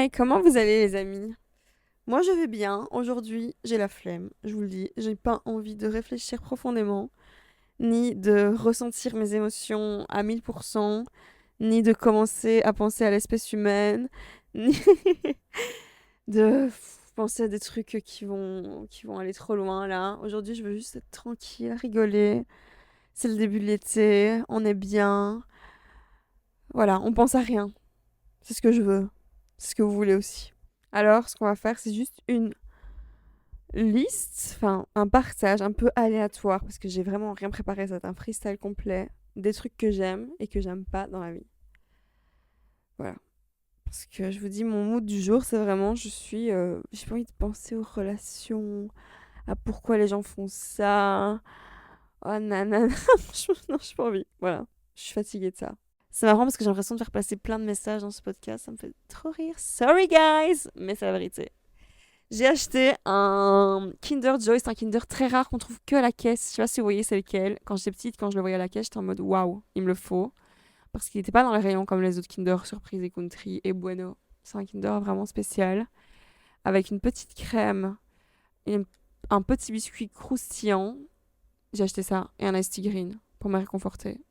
Hi, comment vous allez les amis? Moi je vais bien, aujourd'hui j'ai la flemme, je vous le dis, j'ai pas envie de réfléchir profondément, ni de ressentir mes émotions à 1000%, ni de commencer à penser à l'espèce humaine, ni de penser à des trucs qui vont aller trop loin là. Aujourd'hui je veux juste être tranquille, rigoler, c'est le début de l'été, on est bien, voilà, on pense à rien, c'est ce que je veux, c'est ce que vous voulez aussi. Alors, ce qu'on va faire, c'est juste une liste, enfin un partage un peu aléatoire, parce que j'ai vraiment rien préparé, ça va être un freestyle complet, des trucs que j'aime et que j'aime pas dans la vie. Voilà. Parce que je vous dis, mon mood du jour, c'est vraiment, j'ai pas envie de penser aux relations, à pourquoi les gens font ça. Oh nanana, non, j'ai pas envie. Voilà, je suis fatiguée de ça. C'est marrant parce que j'ai l'impression de faire passer plein de messages dans ce podcast, ça me fait trop rire. Sorry guys, mais c'est la vérité. J'ai acheté un Kinder Joy, c'est un Kinder très rare qu'on trouve que à la caisse. Je sais pas si vous voyez c'est lequel. Quand j'étais petite, quand je le voyais à la caisse, j'étais en mode waouh, il me le faut. Parce qu'il n'était pas dans les rayons comme les autres Kinder Surprise et Country et Bueno. C'est un Kinder vraiment spécial. Avec une petite crème et un petit biscuit croustillant. J'ai acheté ça et un Ice Tea Green pour me réconforter.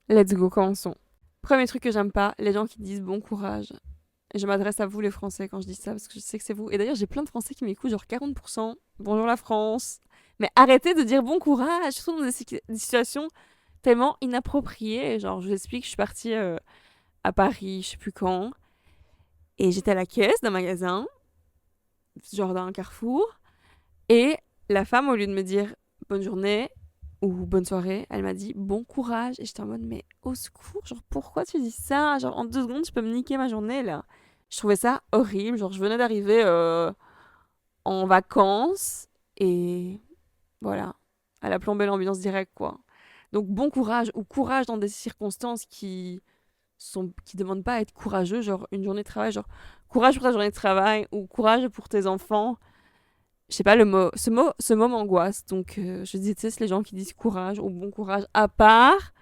Let's go, commençons. Premier truc que j'aime pas, les gens qui disent bon courage. Et je m'adresse à vous les Français quand je dis ça parce que je sais que c'est vous. Et d'ailleurs, j'ai plein de Français qui m'écoutent, genre 40%. Bonjour la France. Mais arrêtez de dire bon courage, surtout dans des situations tellement inappropriées. Genre, je vous explique, je suis partie à Paris, je sais plus quand, et j'étais à la caisse d'un magasin, genre d'un carrefour, et la femme, au lieu de me dire bonne journée ou bonne soirée, elle m'a dit bon courage. Et j'étais en mode, mais au secours, genre pourquoi tu dis ça? Genre en 2 secondes, tu peux me niquer ma journée là. Je trouvais ça horrible. Genre, je venais d'arriver en vacances et voilà, elle a plombé l'ambiance directe, quoi. Donc, bon courage ou courage dans des circonstances qui demandent pas à être courageux, genre une journée de travail, genre courage pour ta journée de travail ou courage pour tes enfants. Je sais pas, ce mot m'angoisse. Donc, je déteste les gens qui disent courage ou bon courage, à part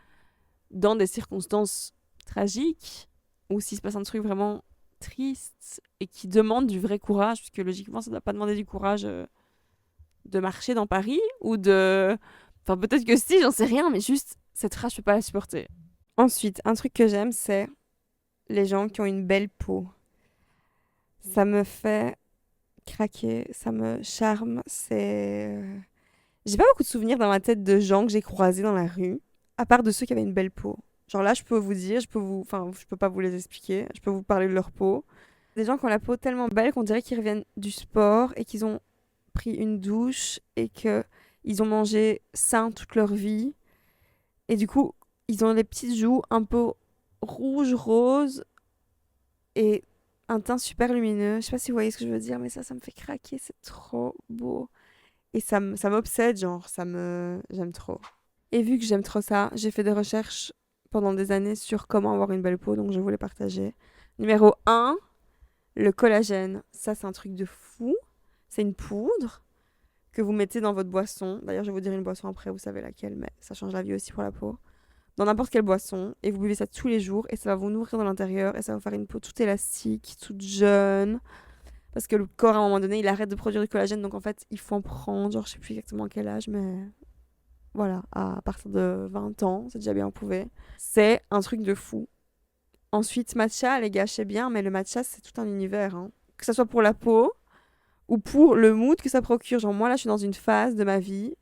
dans des circonstances tragiques ou s'il se passe un truc vraiment triste et qui demande du vrai courage, puisque logiquement, ça ne doit pas demander du courage de marcher dans Paris ou de... Enfin, peut-être que si, j'en sais rien, mais juste, cette rage, je peux pas la supporter. Ensuite, un truc que j'aime, c'est les gens qui ont une belle peau. Ça me fait craquer, ça me charme. J'ai pas beaucoup de souvenirs dans ma tête de gens que j'ai croisés dans la rue, à part de ceux qui avaient une belle peau. Genre là, je peux vous dire, enfin, je peux pas vous les expliquer, je peux vous parler de leur peau. Des gens qui ont la peau tellement belle qu'on dirait qu'ils reviennent du sport et qu'ils ont pris une douche et que ils ont mangé sain toute leur vie. Et du coup, ils ont les petites joues un peu rouges, roses et un teint super lumineux. Je sais pas si vous voyez ce que je veux dire, mais ça me fait craquer, c'est trop beau. Et ça m'obsède, genre, j'aime trop. Et vu que j'aime trop ça, j'ai fait des recherches pendant des années sur comment avoir une belle peau, donc je voulais partager. Numéro 1, le collagène. Ça, c'est un truc de fou. C'est une poudre que vous mettez dans votre boisson. D'ailleurs, je vais vous dire une boisson après, vous savez laquelle, mais ça change la vie aussi pour la peau. Dans n'importe quelle boisson. Et vous buvez ça tous les jours et ça va vous nourrir dans l'intérieur et ça va vous faire une peau toute élastique, toute jeune. Parce que le corps, à un moment donné, il arrête de produire du collagène. Donc, en fait, il faut en prendre. Genre, je sais plus exactement à quel âge, mais voilà, à partir de 20 ans, c'est déjà bien, vous pouvez. C'est un truc de fou. Ensuite, matcha, les gars, je sais bien, mais le matcha, c'est tout un univers. Hein. Que ce soit pour la peau ou pour le mood que ça procure. Genre, moi, là, je suis dans une phase de ma vie.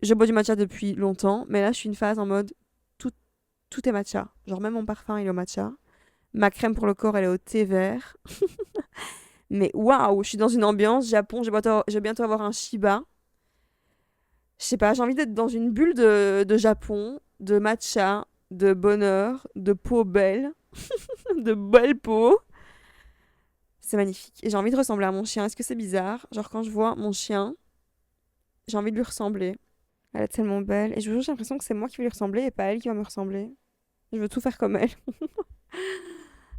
Je bois du matcha depuis longtemps, mais là, je suis une phase en mode tout, tout est matcha. Genre, même mon parfum, il est au matcha. Ma crème pour le corps, elle est au thé vert. Mais waouh, je suis dans une ambiance Japon. Je vais bientôt avoir un Shiba. Je sais pas, j'ai envie d'être dans une bulle de Japon, de matcha, de bonheur, de peau belle, de belle peau. C'est magnifique. Et j'ai envie de ressembler à mon chien. Est-ce que c'est bizarre? Genre, quand je vois mon chien, j'ai envie de lui ressembler. Elle est tellement belle. Et je vous jure, j'ai l'impression que c'est moi qui vais lui ressembler et pas elle qui va me ressembler. Je veux tout faire comme elle.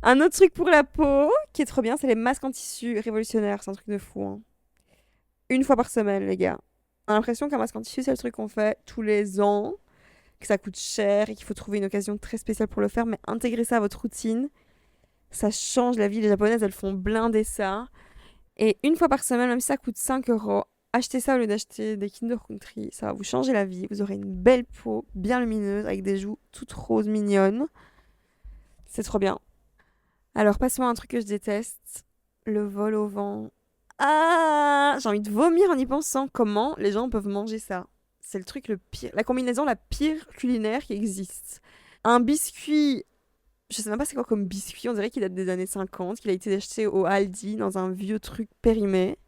Un autre truc pour la peau qui est trop bien, c'est les masques en tissu révolutionnaires. C'est un truc de fou. Hein. Une fois par semaine, les gars. On a l'impression qu'un masque en tissu, c'est le truc qu'on fait tous les ans, que ça coûte cher et qu'il faut trouver une occasion très spéciale pour le faire, mais intégrer ça à votre routine, Ça change la vie. Les Japonaises, elles font blinder ça. Et une fois par semaine, même si ça coûte 5 €, achetez ça au lieu d'acheter des Kinder Country. Ça va vous changer la vie. Vous aurez une belle peau, bien lumineuse, avec des joues toutes roses, mignonnes. C'est trop bien. Alors, passe-moi un truc que je déteste. Le vol au vent. Ah, j'ai envie de vomir en y pensant. Comment les gens peuvent manger ça? C'est le truc le pire. La combinaison la pire culinaire qui existe. Un biscuit, je sais même pas c'est quoi comme biscuit, on dirait qu'il date des années 50, qu'il a été acheté au Aldi dans un vieux truc périmé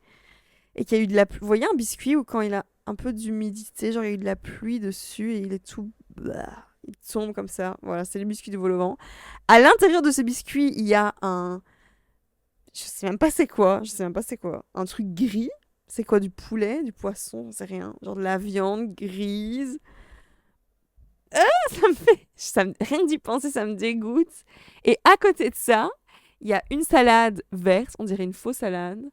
et qu'il y a eu de la pluie. Vous voyez un biscuit où quand il a un peu d'humidité, genre il y a eu de la pluie dessus et il est tout... il tombe comme ça. Voilà, c'est le biscuit de vol au vent. À l'intérieur de ce biscuit, il y a un... Je sais même pas c'est quoi, je sais même pas c'est quoi. Un truc gris. C'est quoi, du poulet, du poisson, c'est rien. Genre de la viande grise. Ça me fait... rien que d'y penser, ça me dégoûte. Et à côté de ça, il y a une salade verte, on dirait une fausse salade.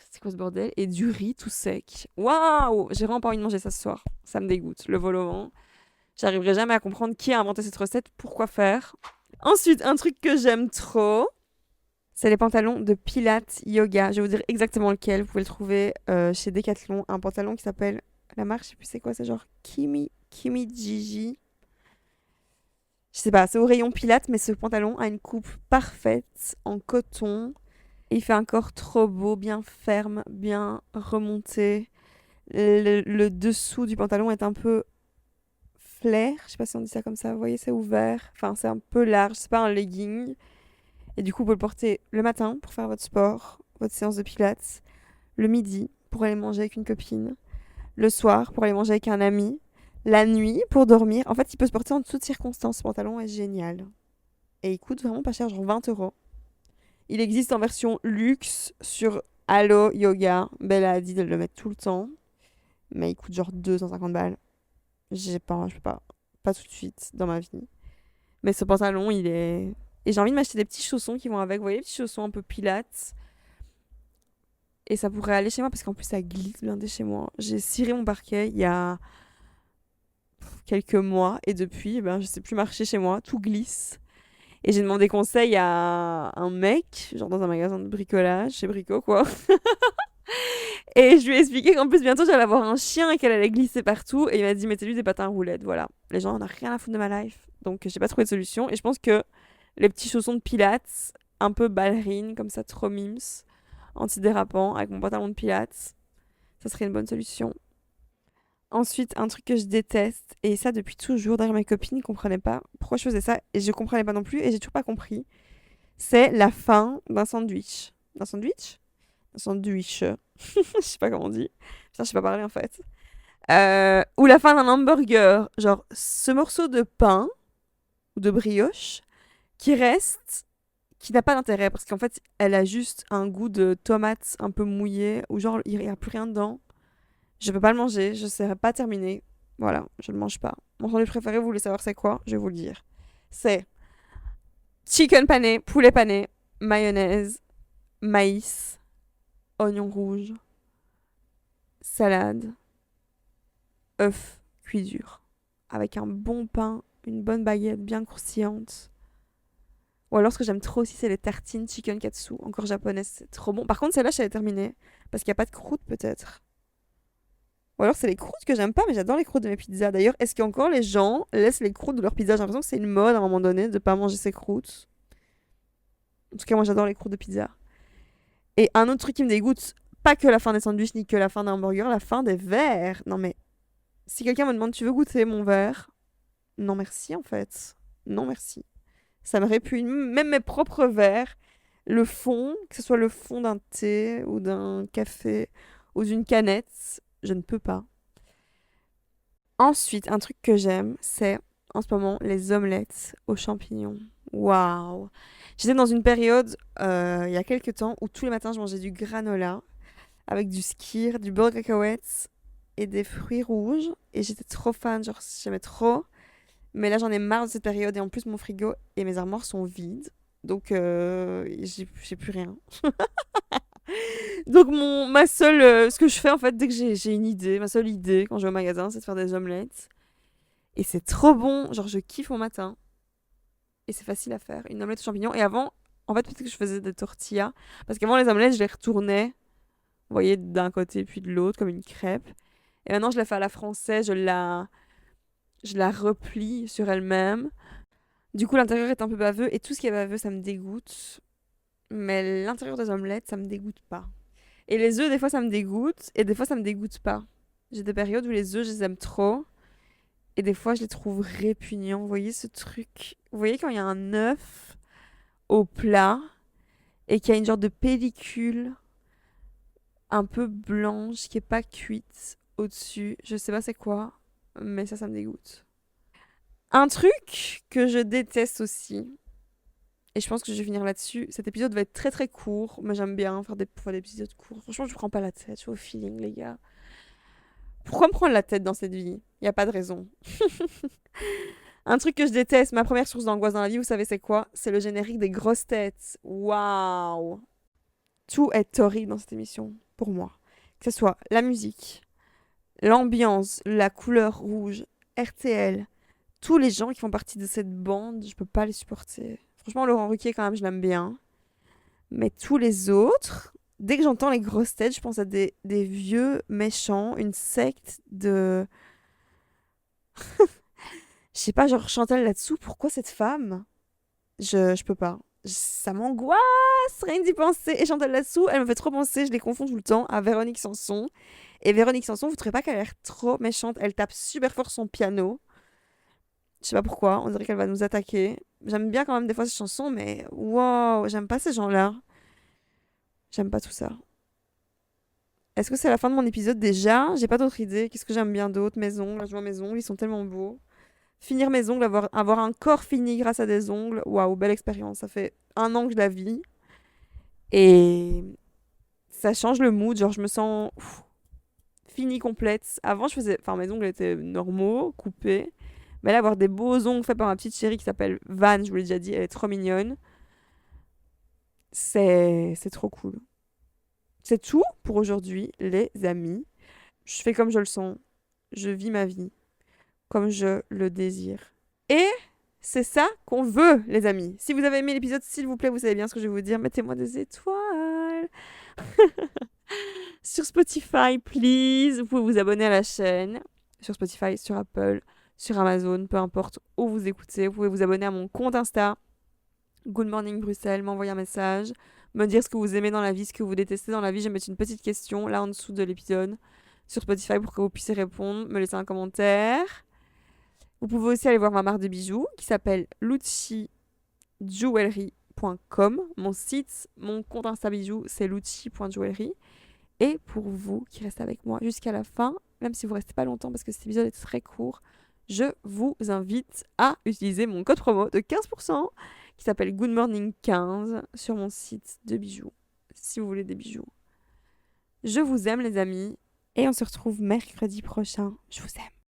C'est quoi ce bordel? Et du riz tout sec. Waouh! J'ai vraiment pas envie de manger ça ce soir. Ça me dégoûte. Le vol au vent. J'arriverai jamais à comprendre qui a inventé cette recette, pourquoi faire. Ensuite, un truc que j'aime trop, c'est les pantalons de Pilates Yoga. Je vais vous dire exactement lequel. Vous pouvez le trouver chez Decathlon. Un pantalon qui s'appelle... La marque, je sais plus c'est quoi, c'est genre Kimi Gigi. Je sais pas, c'est au rayon Pilates, mais ce pantalon a une coupe parfaite en coton. Il fait un corps trop beau, bien ferme, bien remonté. Le dessous du pantalon est un peu flair. Je sais pas si on dit ça comme ça. Vous voyez, c'est ouvert. Enfin, c'est un peu large. C'est pas un legging. Et du coup, vous pouvez le porter le matin pour faire votre sport, votre séance de Pilates. Le midi pour aller manger avec une copine. Le soir pour aller manger avec un ami. La nuit pour dormir. En fait, il peut se porter en toutes circonstances. Ce pantalon est génial. Et il coûte vraiment pas cher, genre 20 €. Il existe en version luxe sur Allo Yoga. Bella a dit de le mettre tout le temps. Mais il coûte genre 250 balles. Je peux pas. Pas tout de suite dans ma vie. Mais ce pantalon, il est... Et j'ai envie de m'acheter des petits chaussons qui vont avec. Vous voyez, les petits chaussons un peu Pilates. Et ça pourrait aller chez moi parce qu'en plus, ça glisse blindé chez moi. J'ai ciré mon parquet il y a quelques mois. Et depuis, ben, je sais plus marcher chez moi. Tout glisse. Et j'ai demandé conseil à un mec, genre dans un magasin de bricolage, chez Brico, quoi. Et je lui ai expliqué qu'en plus, bientôt, j'allais avoir un chien et qu'elle allait glisser partout. Et il m'a dit, mettez-lui des patins à roulettes, voilà. Les gens, on a rien à foutre de ma life. Donc, j'ai pas trouvé de solution. Et je pense que les petits chaussons de Pilates, un peu ballerines, comme ça, trop mimes, antidérapants, avec mon pantalon de Pilates, ça serait une bonne solution. Ensuite, un truc que je déteste, et ça depuis toujours, d'ailleurs mes copines ne comprenaient pas pourquoi je faisais ça, et je comprenais pas non plus, et j'ai toujours pas compris, c'est la fin d'un sandwich. D'un sandwich? Un sandwich. Je sais pas comment on dit. Putain, je sais pas parler en fait. Ou la fin d'un hamburger. Genre, ce morceau de pain, ou de brioche, qui reste, qui n'a pas d'intérêt, parce qu'en fait, elle a juste un goût de tomate un peu mouillé, ou genre, il n'y a plus rien dedans. Je peux pas le manger, je ne serai pas terminé. Voilà, je ne le mange pas. Mon sandwich préféré, vous voulez savoir c'est quoi? Je vais vous le dire. C'est chicken pané, poulet pané, mayonnaise, maïs, oignon rouge, salade, œuf cuit dur. Avec un bon pain, une bonne baguette bien croustillante. Ou alors ce que j'aime trop aussi, c'est les tartines chicken katsu, encore japonaises, c'est trop bon. Par contre, celle-là, je l'ai terminée. Parce qu'il n'y a pas de croûte peut-être. Ou alors c'est les croûtes que j'aime pas, mais j'adore les croûtes de mes pizzas. D'ailleurs, est-ce qu'encore les gens laissent les croûtes de leur pizza? J'ai l'impression que c'est une mode à un moment donné de pas manger ces croûtes. En tout cas, moi j'adore les croûtes de pizza. Et un autre truc qui me dégoûte, pas que la fin des sandwichs ni que la fin d'un hamburger, la fin des verres. Non mais, si quelqu'un me demande tu veux goûter mon verre? Non merci en fait. Non merci. Ça me répugne. Même mes propres verres, le fond, que ce soit le fond d'un thé ou d'un café ou d'une canette, je ne peux pas. Ensuite, un truc que j'aime, c'est en ce moment les omelettes aux champignons. Waouh! J'étais dans une période, il y a quelques temps, où tous les matins je mangeais du granola avec du skyr, du beurre de cacahuètes et des fruits rouges. Et j'étais trop fan, genre j'aimais trop. Mais là j'en ai marre de cette période et en plus mon frigo et mes armoires sont vides. Donc j'ai plus rien. Donc ce que je fais en fait dès que j'ai une idée, ma seule idée quand je vais au magasin, c'est de faire des omelettes. Et c'est trop bon, genre je kiffe au matin. Et c'est facile à faire, une omelette aux champignons. Et avant, en fait, peut-être que je faisais des tortillas. Parce qu'avant, les omelettes, je les retournais, vous voyez, d'un côté puis de l'autre, comme une crêpe. Et maintenant, je la fais à la française, je la replie sur elle-même. Du coup, l'intérieur est un peu baveux. Et tout ce qui est baveux, ça me dégoûte. Mais l'intérieur des omelettes, ça me dégoûte pas. Et les œufs, des fois, ça me dégoûte. Et des fois, ça me dégoûte pas. J'ai des périodes où les œufs, je les aime trop. Et des fois, je les trouve répugnants. Vous voyez ce truc? Vous voyez quand il y a un œuf au plat et qu'il y a une genre de pellicule un peu blanche qui est pas cuite au-dessus. Je sais pas c'est quoi, mais ça me dégoûte. Un truc que je déteste aussi, et je pense que je vais finir là-dessus, cet épisode va être très très court, mais j'aime bien faire des épisodes courts. Franchement, je prends pas la tête, je suis au feeling, les gars. Pourquoi me prendre la tête dans cette vie? Y a pas de raison. Un truc que je déteste, ma première source d'angoisse dans la vie, vous savez c'est quoi? C'est le générique des grosses têtes. Waouh! Tout est horrible dans cette émission, pour moi. Que ce soit la musique, l'ambiance, la couleur rouge, RTL, tous les gens qui font partie de cette bande, je peux pas les supporter. Franchement, Laurent Ruquier, quand même, je l'aime bien. Mais tous les autres, dès que j'entends les grosses têtes, je pense à des vieux méchants, une secte de... Je sais pas, genre Chantal là-dessous, pourquoi cette femme? Je peux pas. Ça m'angoisse, rien d'y penser. Et Chantal là-dessous, elle me fait trop penser, je les confonds tout le temps, à Véronique Sanson. Et Véronique Sanson, vous trouvez pas qu'elle a l'air trop méchante? Elle tape super fort son piano. Je sais pas pourquoi, on dirait qu'elle va nous attaquer. J'aime bien quand même des fois ces chansons, mais wow, j'aime pas ces gens-là. J'aime pas tout ça. Est-ce que c'est la fin de mon épisode déjà? J'ai pas d'autres idées. Qu'est-ce que j'aime bien d'autre? Mes ongles, là, je vois mes ongles, ils sont tellement beaux. Finir mes ongles, avoir un corps fini grâce à des ongles, waouh, belle expérience. Ça fait 1 an que je la vis. Et ça change le mood, genre je me sens finie, complète. Avant, enfin, mes ongles étaient normaux, coupés. Mais là, avoir des beaux ongles faits par ma petite chérie qui s'appelle Van, je vous l'ai déjà dit, elle est trop mignonne. C'est trop cool. C'est tout pour aujourd'hui, les amis. Je fais comme je le sens. Je vis ma vie comme je le désire. Et c'est ça qu'on veut, les amis. Si vous avez aimé l'épisode, s'il vous plaît, vous savez bien ce que je vais vous dire. Mettez-moi des étoiles. Sur Spotify, please. Vous pouvez vous abonner à la chaîne. Sur Spotify, sur Apple, sur Amazon, peu importe où vous écoutez. Vous pouvez vous abonner à mon compte Insta. Good Morning Bruxelles, m'envoyer un message, me dire ce que vous aimez dans la vie, ce que vous détestez dans la vie. Je vais mettre une petite question là en dessous de l'épisode sur Spotify pour que vous puissiez répondre, me laisser un commentaire. Vous pouvez aussi aller voir ma marque de bijoux qui s'appelle lucci.jewelry.com. Mon site, mon compte Insta bijoux, c'est lucci.jewelry. Et pour vous qui restez avec moi jusqu'à la fin, même si vous restez pas longtemps parce que cet épisode est très court, je vous invite à utiliser mon code promo de 15% qui s'appelle Good Morning 15 sur mon site de bijoux, si vous voulez des bijoux. Je vous aime les amis et on se retrouve mercredi prochain. Je vous aime.